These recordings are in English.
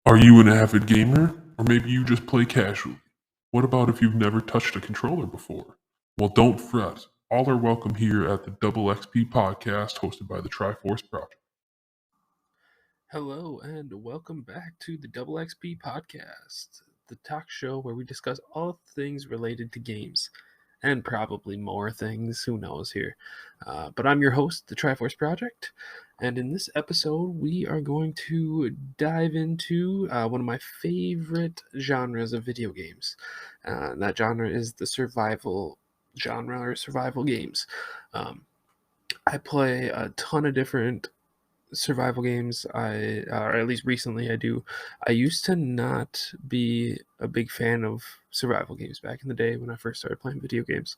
Are you an avid gamer? Or maybe you just play casually? What about if you've never touched a controller before? Well, don't fret. All are welcome here at the Double XP podcast hosted by the Triforce Projekt. Hello, and welcome back to the Double XP podcast, the talk show where we discuss all things related to games, and probably more things, who knows here. But I'm your host, the Triforce Project, and in this episode, we are going to dive into one of my favorite genres of video games. And that genre is the survival genre, or survival games. I play a ton of different survival games. Or at least recently I do. I used to not be a big fan of survival games back in the day when I first started playing video games.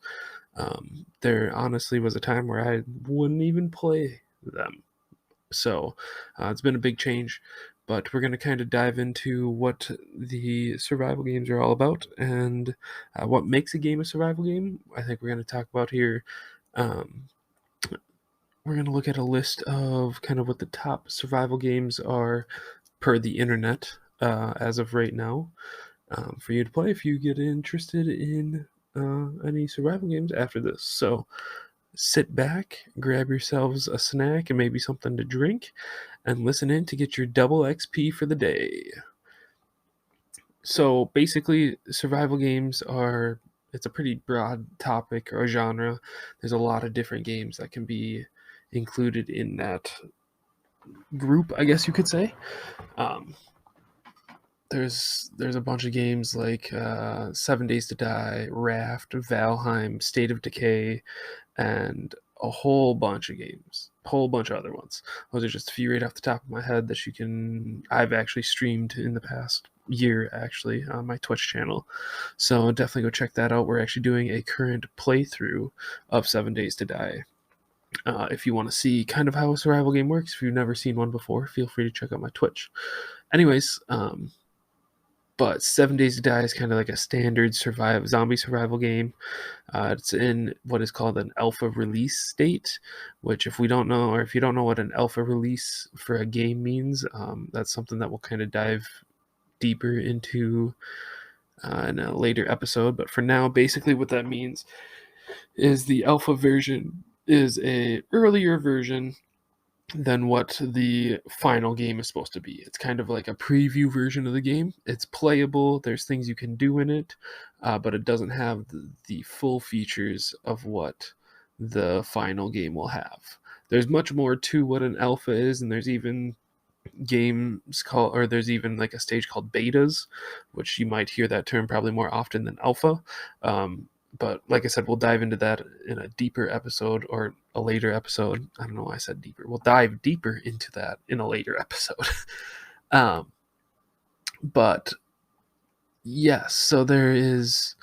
There honestly was a time where I wouldn't even play them. So it's been a big change, but we're going to kind of dive into what the survival games are all about and what makes a game a survival game. I think we're going to talk about here. We're going to look at a list of kind of what the top survival games are per the internet as of right now for you to play if you get interested in any survival games after this. So sit back, grab yourselves a snack and maybe something to drink, and listen in to get your double XP for the day. So basically, survival games are, it's a pretty broad topic or genre. There's a lot of different games that can be included in that group, I guess you could say. Um, there's a bunch of games like 7 Days to Die, Raft, Valheim, State of Decay, and a whole bunch of games, whole bunch of other ones. Those are just a few right off the top of my head that I've actually streamed in the past year actually on my Twitch channel. So definitely go check that out. We're actually doing a current playthrough of 7 Days to Die. If you want to see kind of how a survival game works, if you've never seen one before, feel free to check out my Twitch. Anyways, but 7 Days to Die is kind of like a standard zombie survival game. It's in what is called an alpha release state, which if you don't know what an alpha release for a game means, that's something that we'll kind of dive deeper into in a later episode. But for now, basically what that means is the alpha version is a earlier version than what the final game is supposed to be. It's kind of like a preview version of the game. It's playable, there's things you can do in it, but it doesn't have the full features of what the final game will have. There's much more to what an alpha is, and there's even there's even like a stage called betas, which you might hear that term probably more often than alpha. But like I said, we'll dive into that in a deeper episode or a later episode. I don't know why I said deeper. We'll dive deeper into that in a later episode. But yes, so there's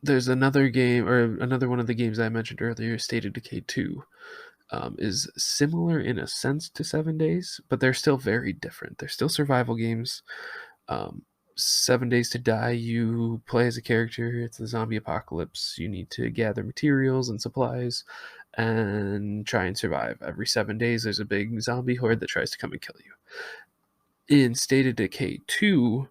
another game, or another one of the games I mentioned earlier, State of Decay 2. Is similar in a sense to 7 Days, but they're still very different. They're still survival games. 7 Days to Die, you play as a character. It's a zombie apocalypse. You need to gather materials and supplies and try and survive. Every 7 days, there's a big zombie horde that tries to come and kill you. In State of Decay 2,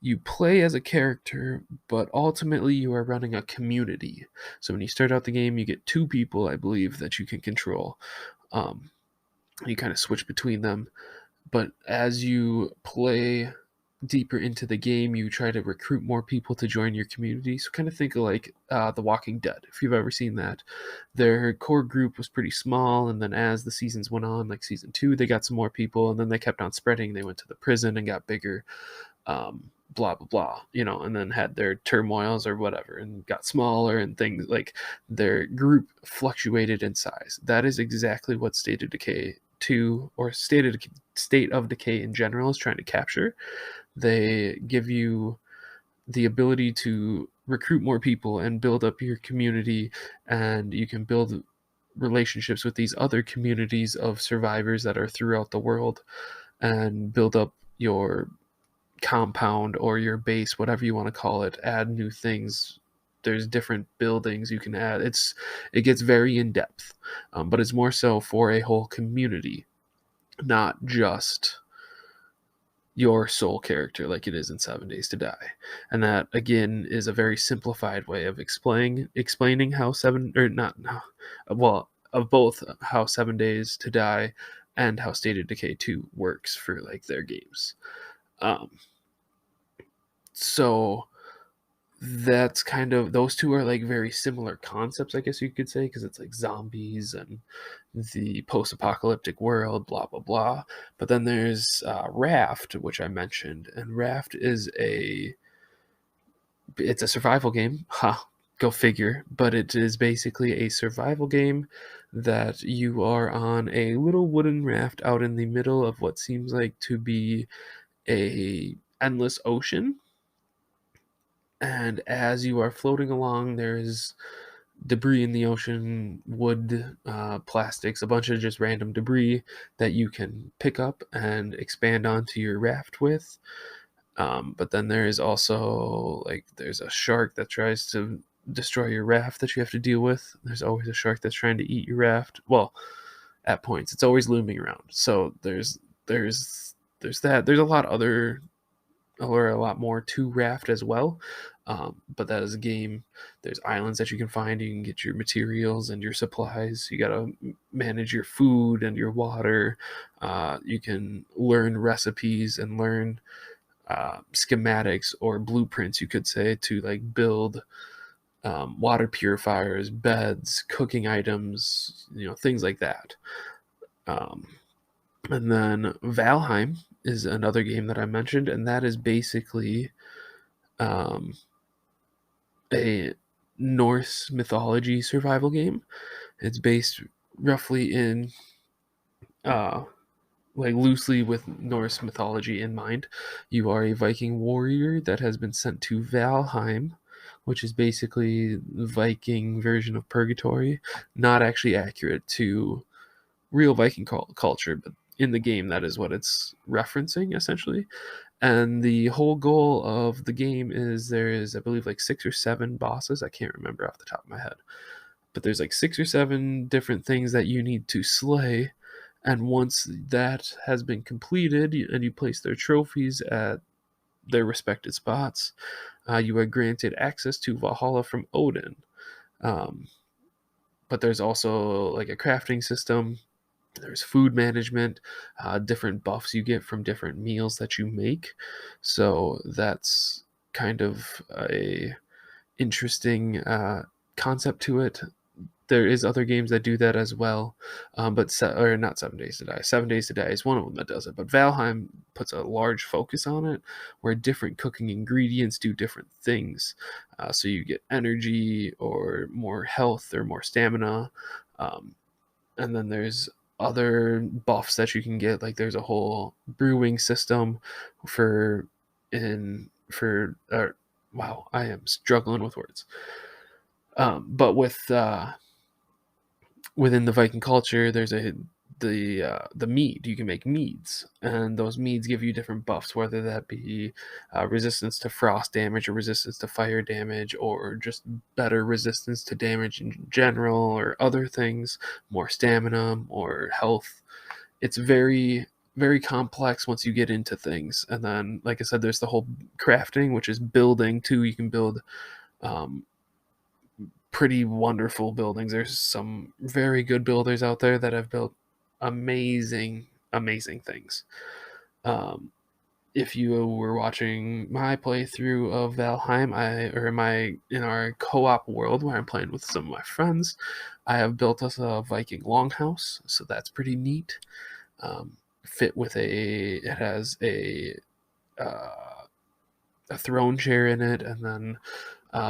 you play as a character, but ultimately you are running a community. So when you start out the game, you get 2 people, I believe, that you can control. You kind of switch between them. But as you play deeper into the game, you try to recruit more people to join your community. So kind of think of like The Walking Dead, if you've ever seen that. Their core group was pretty small, and then as the seasons went on, like season 2, they got some more people, and then they kept on spreading. They went to the prison and got bigger. Blah blah blah, and then had their turmoils or whatever and got smaller, and things like their group fluctuated in size. That is exactly what State of Decay 2, or State of Decay in general, is trying to capture. They give you the ability to recruit more people and build up your community, and you can build relationships with these other communities of survivors that are throughout the world and build up your compound or your base, whatever you want to call it. Add new things. There's different buildings you can add. It gets very in depth, but it's more so for a whole community, not just your sole character like it is in 7 Days to Die. And that again is a very simplified way of explaining how seven or not well of both how 7 Days to Die and how State of Decay 2 works for like their games. Um, so that's kind of those two are like very similar concepts, I guess you could say, because it's like zombies and the post-apocalyptic world, blah blah blah. But then there's Raft, which I mentioned, and Raft is it's a survival game. Ha, go figure. But it is basically a survival game that you are on a little wooden raft out in the middle of what seems like to be a endless ocean. And as you are floating along, there's debris in the ocean, wood, plastics, a bunch of just random debris that you can pick up and expand onto your raft with. But then there is also like there's a shark that tries to destroy your raft that you have to deal with. There's always a shark that's trying to eat your raft. Well, at points, it's always looming around. So there's that. There's a lot other or a lot more to Raft as well. But that is a game. There's islands that you can find. You can get your materials and your supplies. You got to manage your food and your water. You can learn recipes and learn schematics or blueprints, you could say, to like build water purifiers, beds, cooking items, things like that. Um, and then Valheim is another game that I mentioned, and that is basically um, a Norse mythology survival game. It's based roughly in, uh, like loosely with Norse mythology in mind. You are a Viking warrior that has been sent to Valheim, which is basically the Viking version of Purgatory. Not actually accurate to real Viking culture, but in the game, that is what it's referencing essentially. And the whole goal of the game is there is, I believe, like 6 or 7 bosses. I can't remember off the top of my head, but there's like 6 or 7 different things that you need to slay. And once that has been completed and you place their trophies at their respected spots, you are granted access to Valhalla from Odin. Um, but there's also like a crafting system. There's food management, different buffs you get from different meals that you make. So that's kind of a interesting concept to it. There is other games that do that as well, or not 7 Days to Die. 7 Days to Die is one of them that does it, but Valheim puts a large focus on it, where different cooking ingredients do different things. So you get energy or more health or more stamina, um, and then there's other buffs that you can get. Like there's a whole brewing system for in for. Wow, I am struggling with words. But within the Viking culture, there's the mead. You can make meads, and those meads give you different buffs, whether that be resistance to frost damage, or resistance to fire damage, or just better resistance to damage in general, or other things, more stamina, more health. It's very very complex once you get into things. And then, like I said, there's the whole crafting, which is building too. You can build um, pretty wonderful buildings. There's some very good builders out there that have built amazing, amazing things. Um, if you were watching my playthrough of Valheim, in our co-op world where I'm playing with some of my friends, I have built us a Viking longhouse, so that's pretty neat. Fit with it has uh, a throne chair in it, and then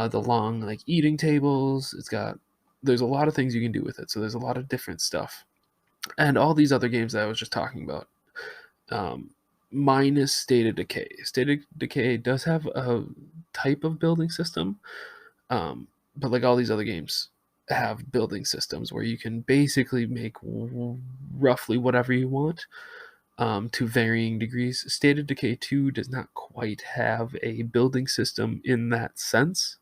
the long like eating tables. There's a lot of things you can do with it. So there's a lot of different stuff, and all these other games that I was just talking about, um, minus State of Decay. State of Decay does have a type of building system, but like all these other games have building systems where you can basically make roughly whatever you want, to varying degrees. State of Decay 2 does not quite have a building system in that sense.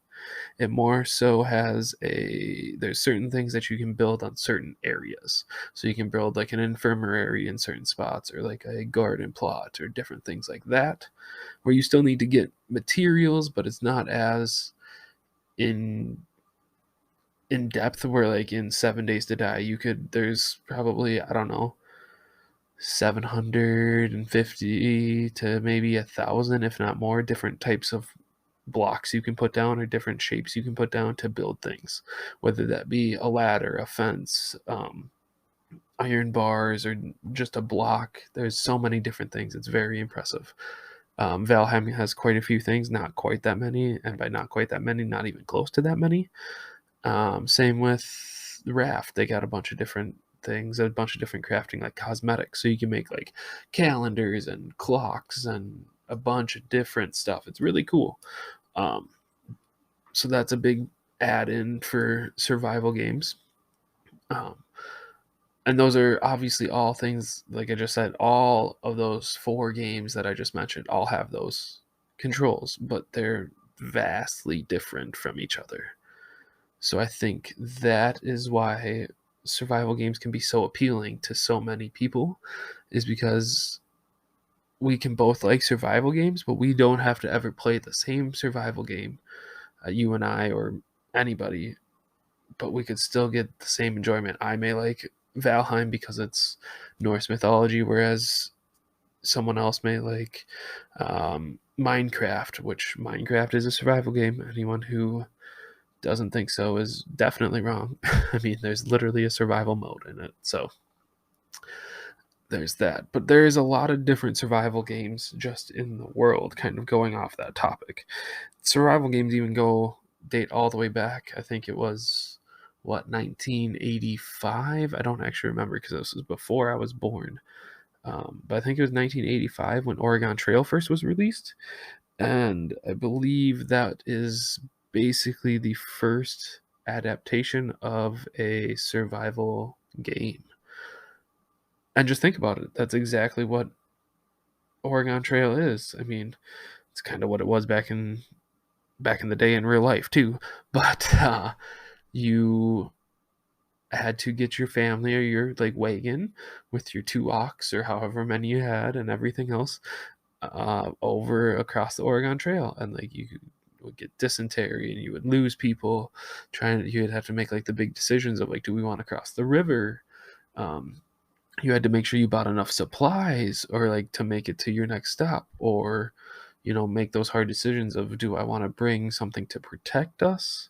It more so has there's certain things that you can build on certain areas. So you can build like an infirmary in certain spots, or like a garden plot, or different things like that, where you still need to get materials, but it's not as in in depth, where like in 7 Days to Die there's probably, I don't know, 750 to maybe 1,000, if not more, different types of blocks you can put down, or different shapes you can put down to build things, whether that be a ladder, a fence, iron bars, or just a block. There's so many different things. It's very impressive. Valheim has quite a few things, not quite that many, and by not quite that many, not even close to that many. Same with Raft. They got a bunch of different things, a bunch of different crafting, like cosmetics. So you can make like calendars and clocks and a bunch of different stuff. It's really cool. Um, so that's a big add-in for survival games. Um, and those are obviously all things, like I just said, all of those 4 games that I just mentioned all have those controls, but they're vastly different from each other. So I think that is why survival games can be so appealing to so many people, is because we can both like survival games, but we don't have to ever play the same survival game, you and I, or anybody, but we could still get the same enjoyment. I may like Valheim because it's Norse mythology, whereas someone else may like Minecraft, which Minecraft is a survival game. Anyone who doesn't think so is definitely wrong. I mean, there's literally a survival mode in it. So there's that. But there's a lot of different survival games just in the world, kind of going off that topic. Survival games even date all the way back. I think it was, what, 1985? I don't actually remember because this was before I was born. But I think it was 1985 when Oregon Trail first was released. And I believe that is basically the first adaptation of a survival game. And just think about it. That's exactly what Oregon Trail is. I mean, it's kind of what it was back in the day in real life too. But you had to get your family, or your like wagon with your 2 ox or however many you had and everything else, over across the Oregon Trail, and like you would get dysentery and you would lose people. You'd have to make like the big decisions of like, do we want to cross the river? Um, you had to make sure you bought enough supplies, or like to make it to your next stop, or make those hard decisions of, do I want to bring something to protect us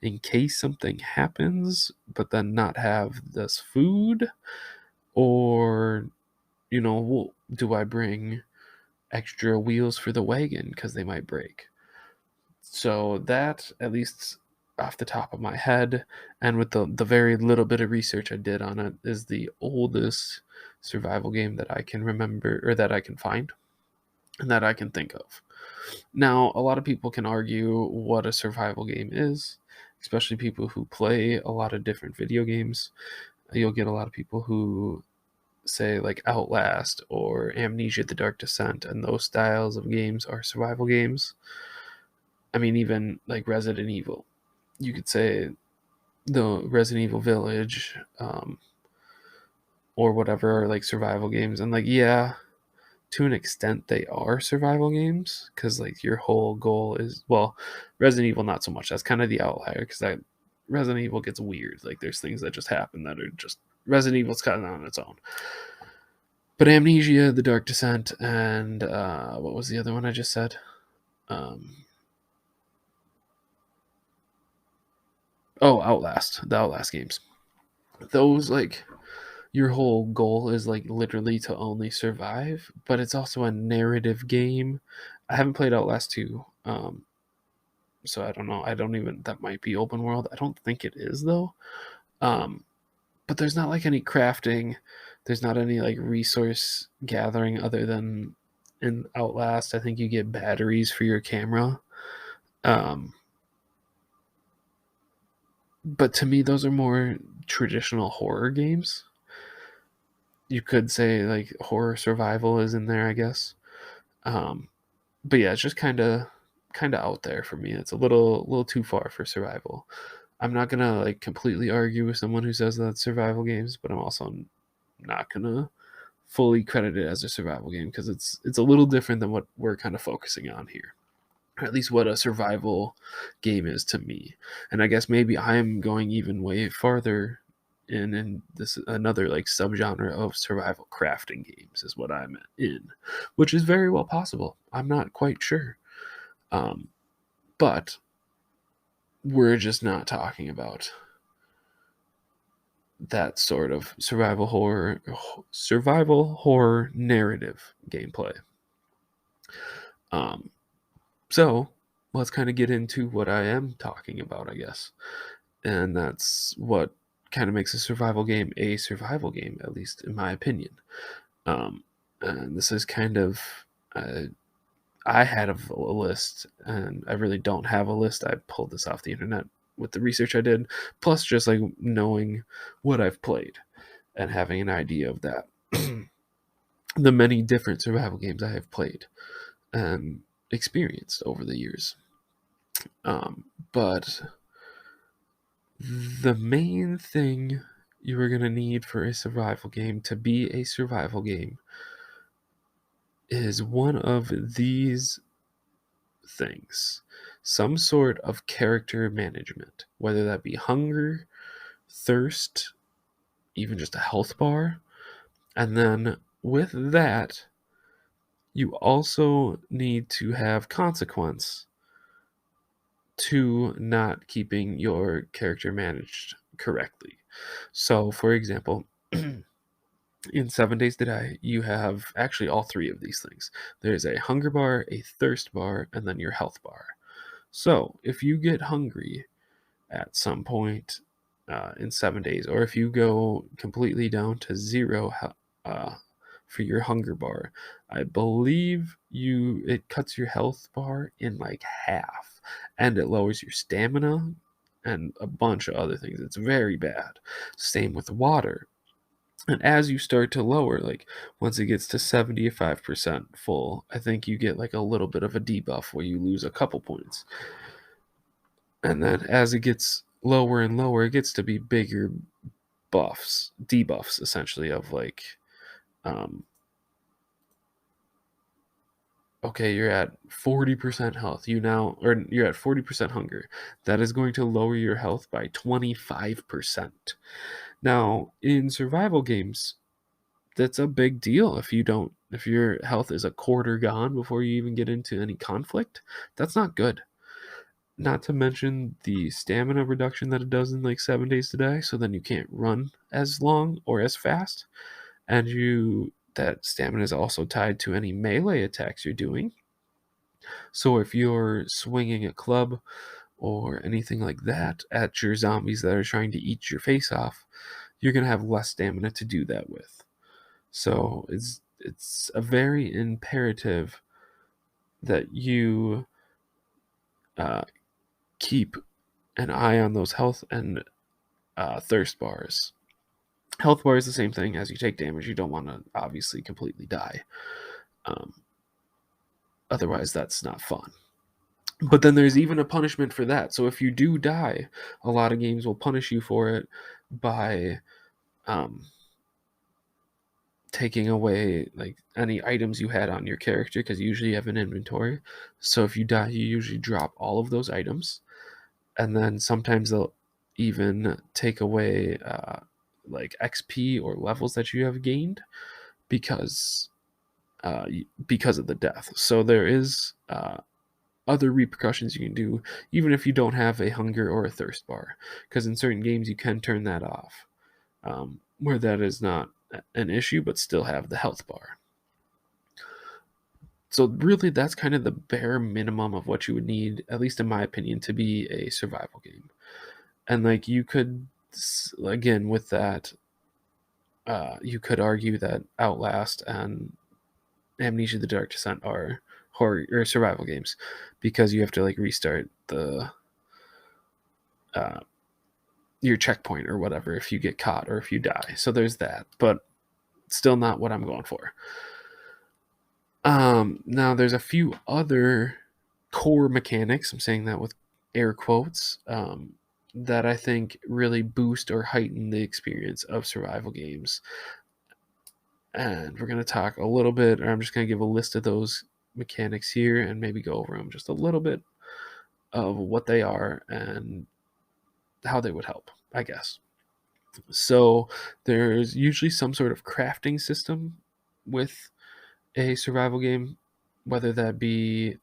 in case something happens, but then not have this food, or do I bring extra wheels for the wagon because they might break? So that, at least off the top of my head, and with the very little bit of research I did on it, is the oldest survival game that I can remember, or that I can find, and that I can think of. Now, a lot of people can argue what a survival game is, especially people who play a lot of different video games. You'll get a lot of people who say like Outlast or Amnesia: The Dark Descent, and those styles of games are survival games. I mean, even like Resident Evil, you could say the Resident Evil Village, or whatever, are like survival games. And like, yeah, to an extent they are survival games, because like your whole goal is, well, Resident Evil not so much. That's kind of the outlier, because that Resident Evil gets weird. Like there's things that just happen that are just, Resident Evil's kind of on its own. But Amnesia, The Dark Descent, and what was the other one I just said? Outlast. The Outlast games. Those, like, your whole goal is like literally to only survive, but it's also a narrative game. I haven't played Outlast 2, so I don't know. I don't even, that might be open world. I don't think it is though. Um, but there's not like any crafting. There's not any like resource gathering other than in Outlast. I think you get batteries for your camera. Um, but to me, those are more traditional horror games. You could say like horror survival is in there, I guess. Um, but yeah, it's just kind of kind of out there for me. It's a little too far for survival. I'm not gonna like completely argue with someone who says that's survival games, but I'm also not gonna fully credit it as a survival game because it's a little different than what we're kind of focusing on here, or at least what a survival game is to me. And I guess maybe I'm going even way farther in this another like subgenre of survival crafting games is what I'm in, which is very well possible. I'm not quite sure, but we're just not talking about that sort of survival horror narrative gameplay. Um, so let's kind of get into what I am talking about, I guess, and that's what kind of makes a survival game, at least in my opinion. And this is kind of uh, I had a list, and I really don't have a list. I pulled this off the internet with the research I did, plus just like knowing what I've played and having an idea of that. The many different survival games I have played and experienced over the years. But the main thing you are going to need for a survival game to be a survival game is one of these things: some sort of character management, whether that be hunger, thirst, even just a health bar. And then with that, you also need to have consequence to not keeping your character managed correctly. So, for example, in 7 Days to Die, you have actually all three of these things. There's a hunger bar, a thirst bar, and then your health bar. So, if you get hungry at some point in 7 days, or if you go completely down to zero for your hunger bar, I believe it cuts your health bar in like half, and it lowers your stamina and a bunch of other things. It's very bad. Same with water. And as you start to lower, like once it gets to 75% full, I think you get like a little bit of a debuff where you lose a couple points. And then as it gets lower and lower, it gets to be bigger debuffs essentially of like, okay, you're at 40% health. Or you're at 40% hunger. That is going to lower your health by 25%. Now, in survival games, that's a big deal if your health is a quarter gone before you even get into any conflict. That's not good. Not to mention the stamina reduction that it does in like 7 Days to Die, so then you can't run as long or as fast. And that stamina is also tied to any melee attacks you're doing. So if you're swinging a club or anything like that at your zombies that are trying to eat your face off, you're going to have less stamina to do that with. So it's a very imperative that you keep an eye on those health and thirst bars. Health bar is the same thing. As you take damage, you don't want to obviously completely die. Otherwise, that's not fun. But then there's even a punishment for that. So if you do die, a lot of games will punish you for it by taking away like any items you had on your character, because usually you have an inventory. So if you die, you usually drop all of those items, and then sometimes they'll even take away like XP or levels that you have gained because of the death. So there is other repercussions you can do even if you don't have a hunger or a thirst bar, because in certain games you can turn that off, where that is not an issue, but still have the health bar. So really that's kind of the bare minimum of what you would need, at least in my opinion, to be a survival game. And like you could, again with that, you could argue that Outlast and Amnesia: The Dark Descent are horror or survival games, because you have to like restart the your checkpoint or whatever if you get caught or if you die. So there's that, but still not what I'm going for. Now there's a few other core mechanics, I'm saying that with air quotes, that I think really boost or heighten the experience of survival games. And we're going to talk a little bit, or I'm just going to give a list of those mechanics here and maybe go over them just a little bit of what they are and how they would help, I guess. So there's usually some sort of crafting system with a survival game, whether that be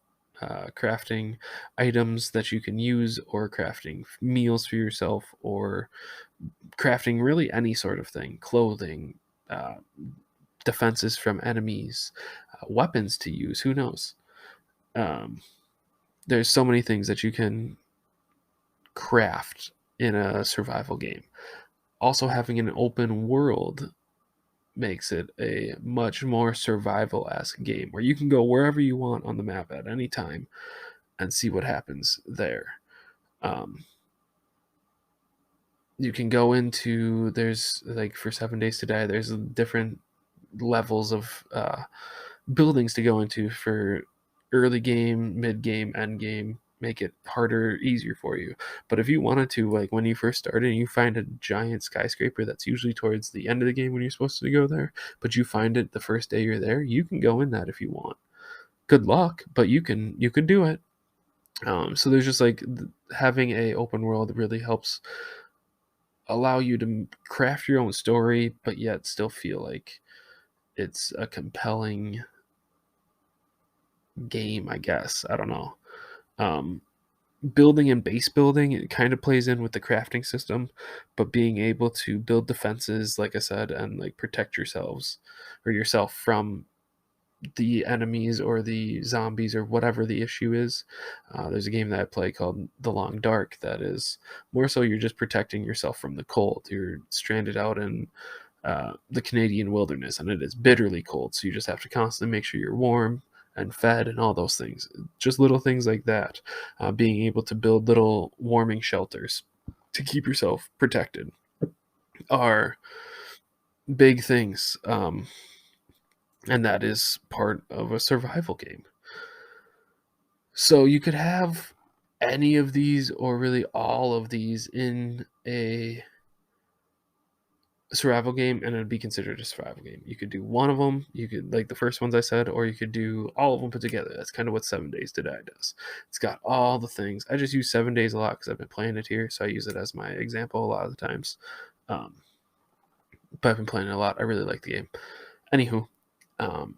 crafting items that you can use, or crafting meals for yourself, or crafting really any sort of thing, clothing, uh, defenses from enemies, weapons to use, who knows. Um, there's so many things that you can craft in a survival game. Also, having an open world makes it a much more survival-esque game where you can go wherever you want on the map at any time and see what happens there. You can go into, there's like for 7 Days to Die, there's different levels of buildings to go into for early game, mid game, end game, make it harder, easier for you. But if you wanted to, like when you first started and you find a giant skyscraper that's usually towards the end of the game when you're supposed to go there, but you find it the first day you're there, you can go in that if you want. Good luck, but you can do it. So there's just like having a open world really helps allow you to craft your own story, but yet still feel like it's a compelling game, I guess. I don't know. Um, Building and base building, it kind of plays in with the crafting system, but being able to build defenses, like I said, and like protect yourselves or yourself from the enemies or the zombies or whatever the issue is. There's a game that I play called The Long Dark that is more so you're just protecting yourself from the cold. You're stranded out in the Canadian wilderness, and it is bitterly cold. So you just have to constantly make sure you're warm and fed and all those things. Just little things like that. Being able to build little warming shelters to keep yourself protected are big things. And that is part of a survival game. So you could have any of these or really all of these in a survival game and it'd be considered a survival game. You could do one of them, you could like the first ones I said, or you could do all of them put together. That's kind of what 7 Days to Die does. It's got all the things. I just use 7 Days a lot because I've been playing it here, so I use it as my example a lot of the times. But I've been playing it a lot. I really like the game. Anywho,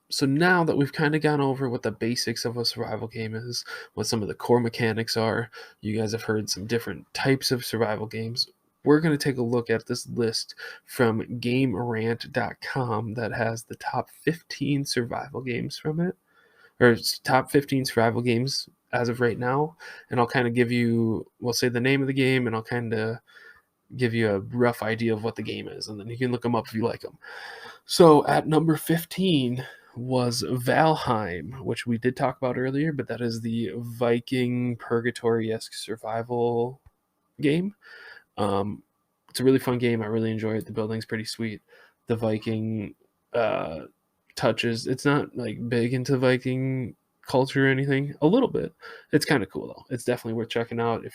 so now that we've kind of gone over what the basics of a survival game is, what some of the core mechanics are, you guys have heard some different types of survival games. We're going to take a look at this list from GameRant.com that has the top 15 survival games from it, or top 15 survival games as of right now. And I'll kind of give you, we'll say the name of the game, and I'll kind of give you a rough idea of what the game is, and then you can look them up if you like them. So at number 15 was Valheim, which we did talk about earlier, but that is the Viking Purgatory-esque survival game. It's a really fun game. I really enjoy it. The building's pretty sweet. The Viking touches. It's not like big into Viking culture or anything. A little bit. It's kind of cool though. It's definitely worth checking out if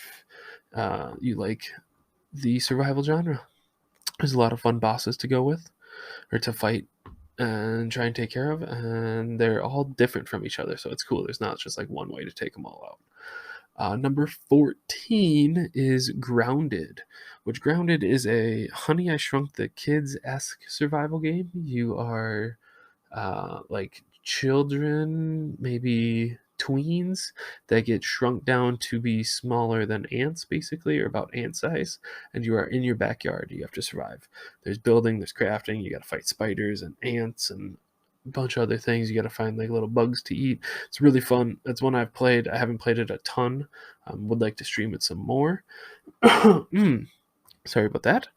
you like the survival genre. There's a lot of fun bosses to go with or to fight and try and take care of, and they're all different from each other, so it's cool. There's not just like one way to take them all out. Number 14 is Grounded, which Grounded is a Honey I Shrunk the Kids-esque survival game. You are like children, maybe tweens, that get shrunk down to be smaller than ants, basically, or about ant size, and you are in your backyard. You have to survive. There's building, there's crafting, you got to fight spiders and ants and a bunch of other things. You got to find like little bugs to eat. It's really fun. That's one I've played. I haven't played it a ton. Would like to stream it some more. Sorry about that.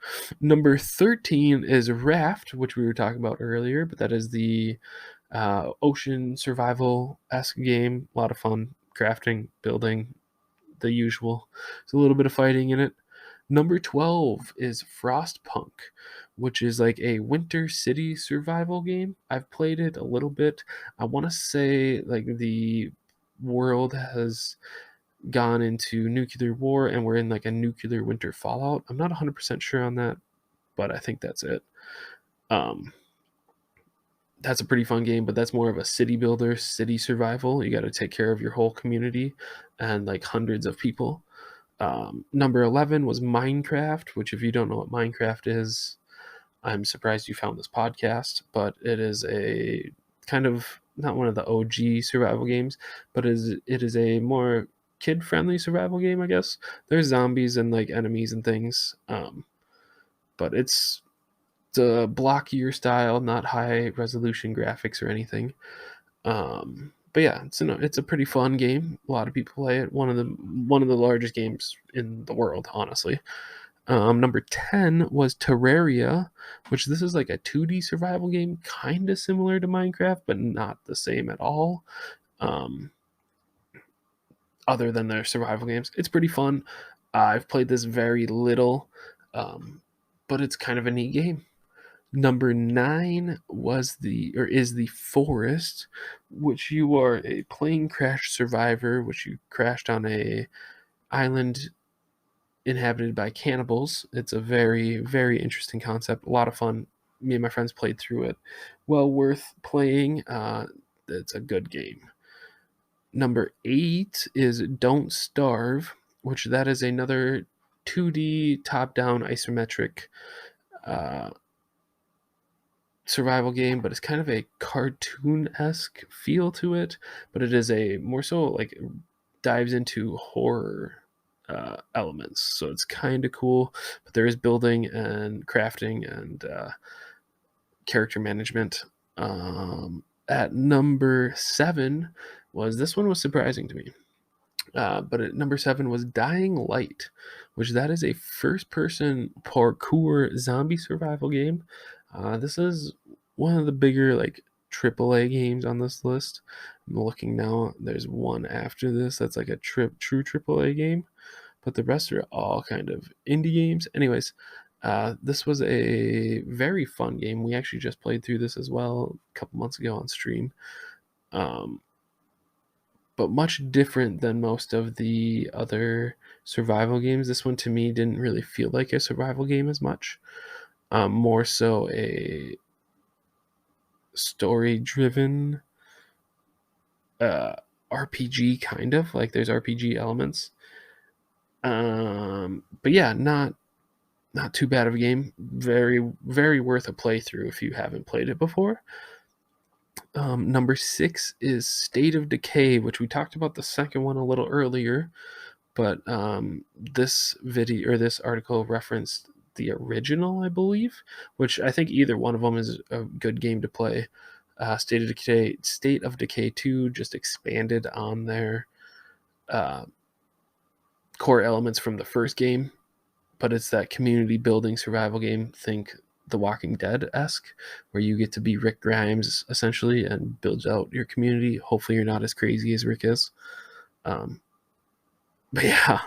Number 13 is Raft, which we were talking about earlier, but that is the ocean survival-esque game. A lot of fun, crafting, building, the usual. There's a little bit of fighting in it. Number 12 is Frostpunk, which is like a winter city survival game. I've played it a little bit. I want to say like the world has gone into nuclear war and we're in like a nuclear winter fallout. I'm not 100% sure on that, but I think that's it. That's a pretty fun game, but that's more of a city builder, city survival. You got to take care of your whole community and like hundreds of people. Number 11 was Minecraft, which, if you don't know what Minecraft is, I'm surprised you found this podcast, but it is a kind of not one of the OG survival games, but it is a more kid friendly survival game, I guess. There's zombies and like enemies and things, but it's the blockier style, not high resolution graphics or anything. But yeah, it's a pretty fun game. A lot of people play it. One of the largest games in the world, honestly. Number 10 was Terraria, which this is like a 2D survival game, kind of similar to Minecraft, but not the same at all. Other than their survival games, it's pretty fun. I've played this very little, but it's kind of a neat game. Number 9 is the Forest, which you are a plane crash survivor, which you crashed on a island inhabited by cannibals. It's a very, very interesting concept. A lot of fun. Me and my friends played through it. Well worth playing. It's a good game. Number 8 is Don't Starve, which that is another 2D top-down isometric survival game, but it's kind of a cartoon-esque feel to it. But it is a more so like dives into horror elements, so it's kind of cool. But there is building and crafting and character management. At number 7 this one was surprising to me, but at number 7 was Dying Light, which that is a first-person parkour zombie survival game. This is one of the bigger like AAA games on this list. I'm looking now. There's one after this that's like a true AAA game, but the rest are all kind of indie games. Anyways, this was a very fun game. We actually just played through this as well a couple months ago on stream. But much different than most of the other survival games. This one to me didn't really feel like a survival game as much. More so a story-driven RPG, kind of like there's RPG elements. But yeah, not too bad of a game. Very, very worth a playthrough if you haven't played it before. Number 6 is State of Decay, which we talked about the second one a little earlier, but this article referenced the original, I believe, which I think either one of them is a good game to play. State of Decay 2 just expanded on their core elements from the first game, but it's that community building survival game. Think The Walking Dead-esque, where you get to be Rick Grimes essentially and build out your community. Hopefully you're not as crazy as Rick is. But yeah,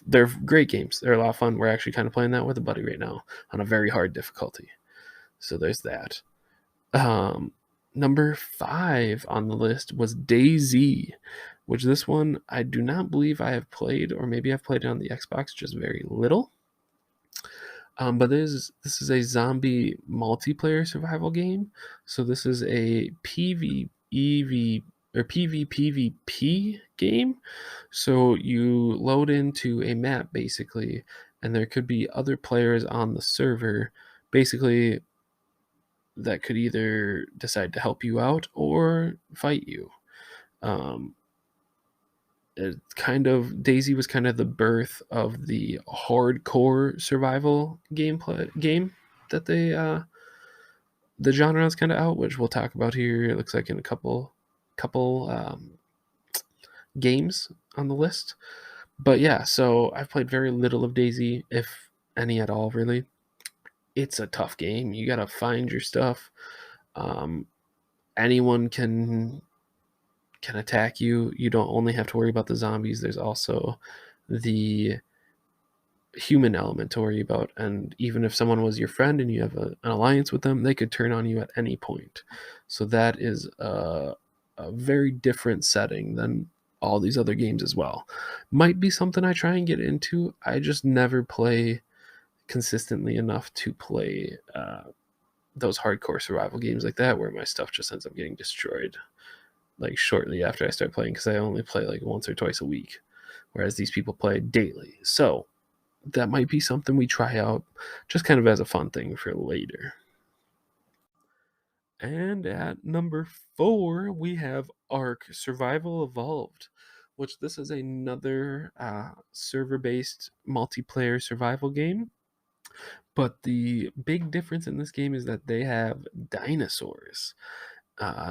they're great games. They're a lot of fun. We're actually kind of playing that with a buddy right now on a very hard difficulty. So there's that. Number 5 on the list was DayZ, which this one I do not believe I have played, or maybe I've played it on the Xbox, just very little. But this is a zombie multiplayer survival game. So this is a PvPvP game. So you load into a map basically, and there could be other players on the server, basically, that could either decide to help you out or fight you. DayZ was kind of the birth of the hardcore survival game that the genre is kind of out, which we'll talk about here. It looks like in a couple games on the list. But yeah, so I've played very little of DayZ, if any at all, really. It's a tough game. You gotta find your stuff. Anyone can attack you. You don't only have to worry about the zombies. There's also the human element to worry about. And even if someone was your friend and you have an alliance with them, they could turn on you at any point. So that is a very different setting than all these other games as well. Might be something I try and get into. I just never play consistently enough to play those hardcore survival games like that, where my stuff just ends up getting destroyed like shortly after I start playing, because I only play like once or twice a week, whereas these people play daily. So that might be something we try out just kind of as a fun thing for later. And at number 4, we have Ark Survival Evolved, which this is another server-based multiplayer survival game. But the big difference in this game is that they have dinosaurs.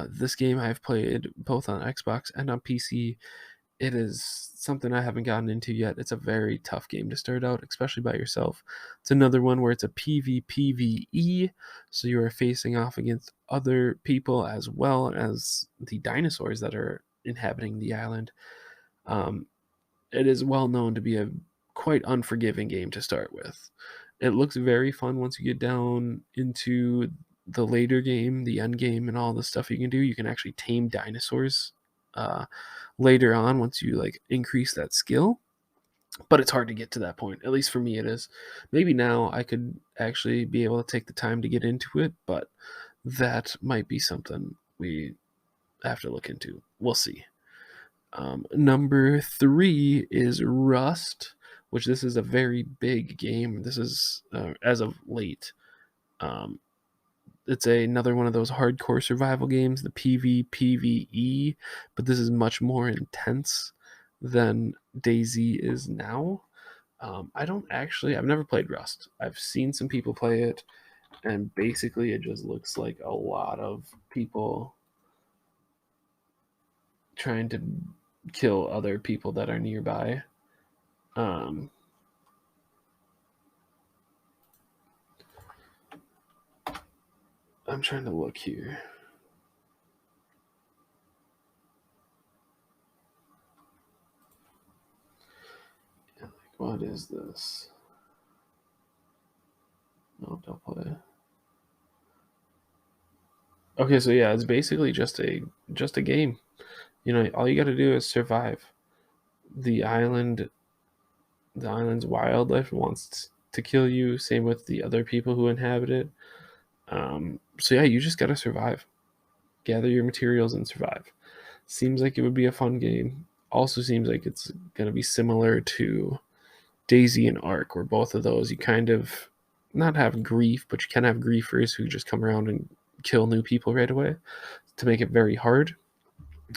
This game I've played both on Xbox and on PC. It is something I haven't gotten into yet. It's a very tough game to start out, especially by yourself. It's another one where it's a PvPvE, so you are facing off against other people as well as the dinosaurs that are inhabiting the island. It is well known to be a quite unforgiving game to start with. It looks very fun once you get down into the later game, the end game, and all the stuff you can do. You can actually tame dinosaurs later on once you like increase that skill. But it's hard to get to that point. At least for me, it is. Maybe now I could actually be able to take the time to get into it, but that might be something we have to look into. We'll see. Number 3 is Rust, which this is a very big game. This is as of late. Um, it's another one of those hardcore survival games, the PvPvE, but this is much more intense than DayZ is now. I've never played Rust. I've seen some people play it, and basically it just looks like a lot of people trying to kill other people that are nearby. Um, I'm trying to look here. What is this? No, don't play. Okay, so yeah, it's basically just a game. You know, all you got to do is survive. The island, the island's wildlife wants to kill you. Same with the other people who inhabit it. So yeah, you just got to survive. Gather your materials and survive. Seems like it would be a fun game. Also seems like it's going to be similar to DayZ and Ark, where both of those you kind of not have grief, but you can have griefers who just come around and kill new people right away to make it very hard.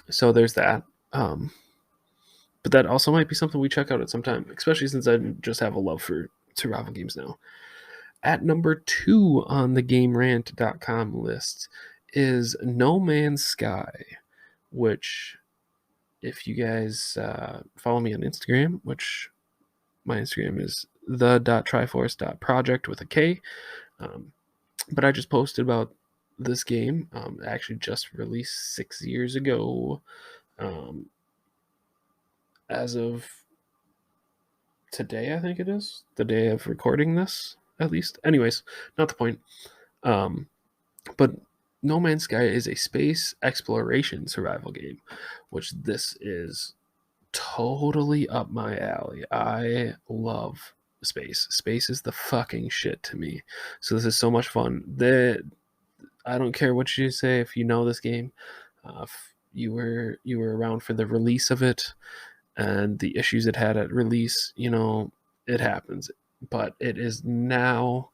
So there's that. But that also might be something we check out at some time, especially since I just have a love for survival games now. At number 2 on the GameRant.com list is No Man's Sky, which, if you guys follow me on Instagram, which my Instagram is the.triforce.projekt with a K. But I just posted about this game. Actually, just released 6 years ago. As of today, I think it is the day of recording this, at least. Anyways, not the point. But No Man's Sky is a space exploration survival game, which this is totally up my alley. I love space. Space is the fucking shit to me. So this is so much fun. I don't care what you say if you know this game. If you were around for the release of it and the issues it had at release, you know, it happens. But it is now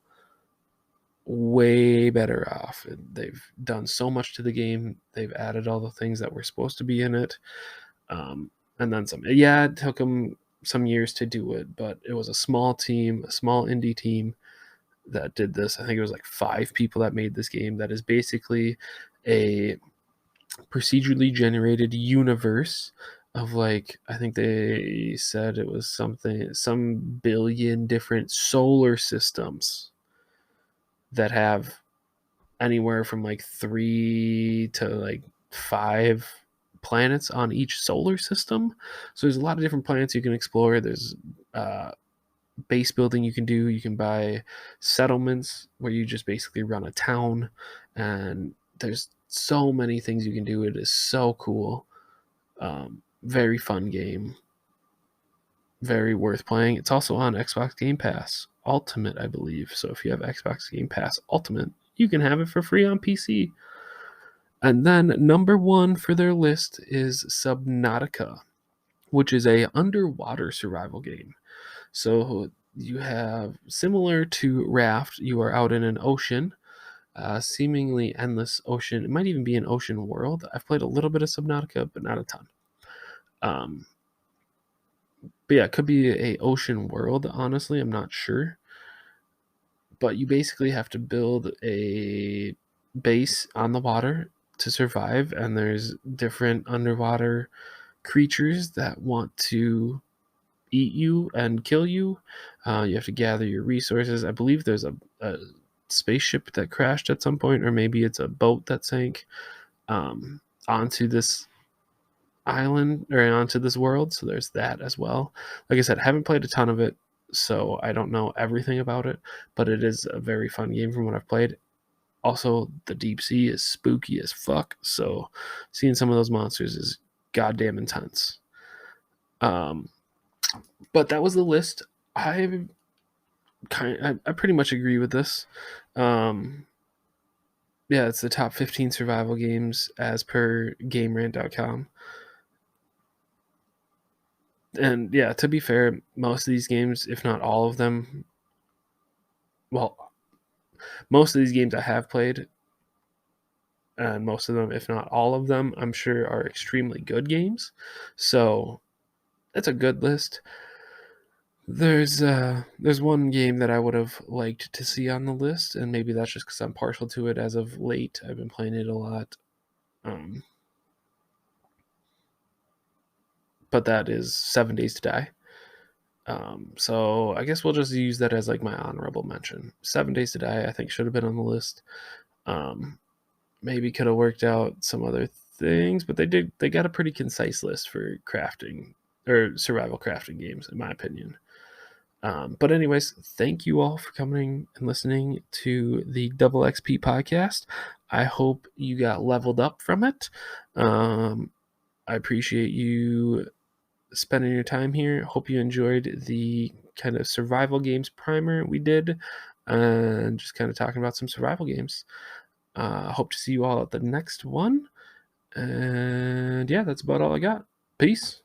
way better off. They've done so much to the game. They've added all the things that were supposed to be in it. And then some. Yeah, it took them some years to do it, but it was a small team, a small indie team that did this. I think it was like 5 people that made this game that is basically a procedurally generated universe of, like, I think they said it was some billion different solar systems that have anywhere from like 3 to like 5 planets on each solar system. So there's a lot of different planets you can explore. There's base building you can do. You can buy settlements where you just basically run a town, and there's so many things you can do. It is so cool. Very fun game. Very worth playing. It's also on Xbox Game Pass Ultimate, I believe. So if you have Xbox Game Pass Ultimate, you can have it for free on PC. And then number 1 for their list is Subnautica, which is a underwater survival game. So you have, similar to Raft, you are out in an ocean, seemingly endless ocean. It might even be an ocean world. I've played a little bit of Subnautica, but not a ton. But yeah, it could be a ocean world. Honestly, I'm not sure. But you basically have to build a base on the water to survive, and there's different underwater creatures that want to eat you and kill you. You have to gather your resources. I believe there's a spaceship that crashed at some point, or maybe it's a boat that sank onto this island or onto this world. So there's that as well. Like I said, haven't played a ton of it, so I don't know everything about it, but it is a very fun game from what I've played. Also, the deep sea is spooky as fuck, so seeing some of those monsters is goddamn intense. But that was the list. I pretty much agree with this. Yeah, it's the top 15 survival games as per GameRant.com. And yeah, to be fair, most of these games, if not all of them, well, most of these games I have played, and most of them, if not all of them, I'm sure are extremely good games. So that's a good list. There's one game that I would have liked to see on the list, and maybe that's just because I'm partial to it as of late. I've been playing it a lot. But that is 7 Days to Die. So I guess we'll just use that as like my honorable mention. 7 Days to Die, I think, should have been on the list. Maybe could have worked out some other things, but they got a pretty concise list for crafting or survival crafting games, in my opinion. But anyways, thank you all for coming and listening to the Double XP podcast. I hope you got leveled up from it. I appreciate you spending your time here. Hope you enjoyed the kind of survival games primer we did, and just kind of talking about some survival games. Hope to see you all at the next one. And yeah, that's about all I got. Peace.